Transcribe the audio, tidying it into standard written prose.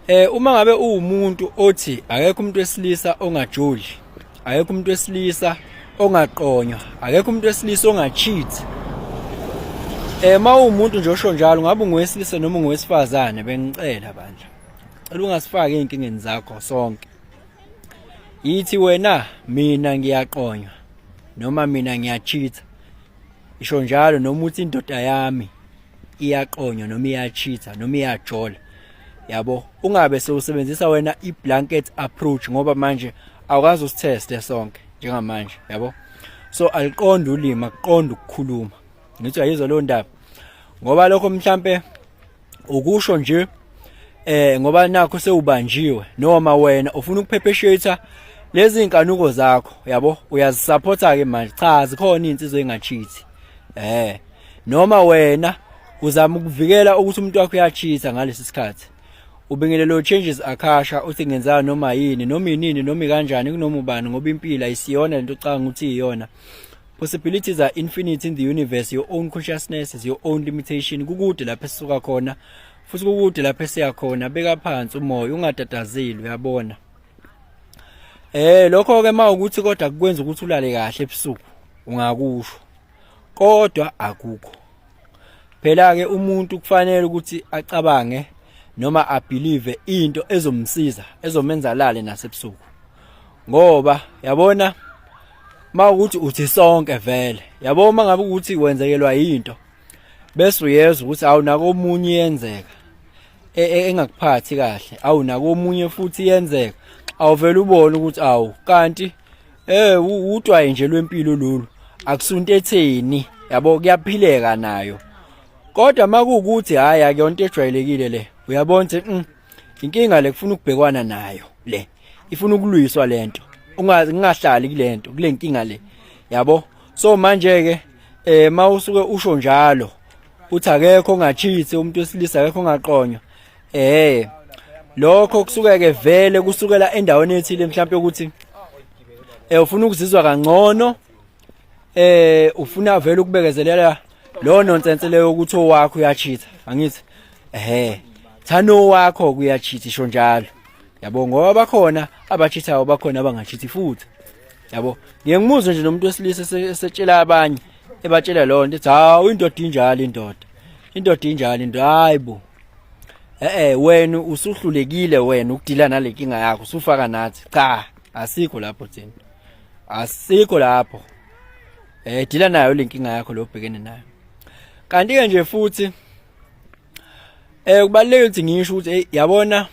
Uma ngabe uwumuntu othi akekho umuntu wesilisa ongajoli, akekho umuntu wesilisa ongaqonywa, akekho umuntu wesilisa ongacheat. Umuntu nje osho njalo ngabe ungowesilisa noma ungowesifazane bengicela bandla. Cela ungasifaki einkingeni zakho sonke. Yithi wena mina ngiyaqonywa noma mina ngiyacheat. Isho njalo noma uthi indoda yami iyaqonywa noma iyacheata noma iyajola. Yabo, ungabe sewusebenzisa wena i-blanket approach ngoba manje awukazi usitheste sonke njengamanje, yabo. So aliqonda ulimi, akuqonda ukukhuluma. Ngithi ayizwa lo ndaba. Ngoba lokho mhlambe ukusho nje ngoba nakho sewubanjiwe noma wena ufuna ukuphepheshitha lezi inkanuko zakho, yabo. Uyazisupporta ke manje. Cha, zikhona insizwe engacheat. Noma wena uzama ukuvikela ukuthi umuntu wakho uyacheata ngalesi sikhathi. Ubingelelo changes akasha uthi ngenzana noma yini noma inini noma kanjani kunoma ubani ngoba impilo ayisiyona lento ocanga ukuthi iyona. Possibilities are infinite in the universe. Your own consciousness is your own limitation. Kukude lapho esisuka khona futhi kukude lapho esiya khona. Beka phansi umoya ungatatazeli, uyabona. Lokho ke mawukuthi kodwa kukwenza ukuthi ulale kahle ebusuku ungakusho. Kodwa akukho. Phela ke umuntu kufanele ukuthi acabange noma abelieve into ezomsiza ezomenza lale nasebusuku. Ngoba yabona mawukuthi uthi sonke vele, yabo, mangabe ukuthi wenzekelwa into bese uyezwa ukuthi awunako omunye yenzeka engakuphathi kahle, awunako omunye futhi yenzeka, awuvela ubone ukuthi awu kanti udwaye nje lwempilo lolu akusuntetheni, yabo, kuyaphileka nayo. Kodwa makuwukuthi hayi akuyonto ejwayelekile le, uyabona ukuthi inkinga le kufuna ukubhekwana nayo, le ifuna ukulwiswa lento, ungahlali kulento, kule nkinga le, yabo. So manje ke mawusuke usho njalo uthi akekho ongacheat, umuntu wesilisa akekho ongaqonywa, lokho kusuka ke vele kusukela endaweni ethile mhlawumbe ukuthi ufuna ukuzizwa kangcono, ufuna vele ukubekezelela lo nonsense leyo ukuthi owakho uyacheat, angithi thano wakho kuyacheat isho njalo, yabo. Ngoba bakhona abacheatayo, bakhona abangacheat futhi, yabo. Ngiyengimuzwe nje nomuntu wesilisa esetshela abanye ebatshela lo nto ethi hawu indoda injalo, indoda injalo into, hayibo. Wena usuhlulekile wena ukudila nale nkinga yakho, usufaka nathi. Cha, asikho lapho thina, asikho lapho. Dila nayo le nkinga yakho lo ubhekene nayo. Kanti ke nje futhi kubalulekile ukuthi ngisho ukuthi yabona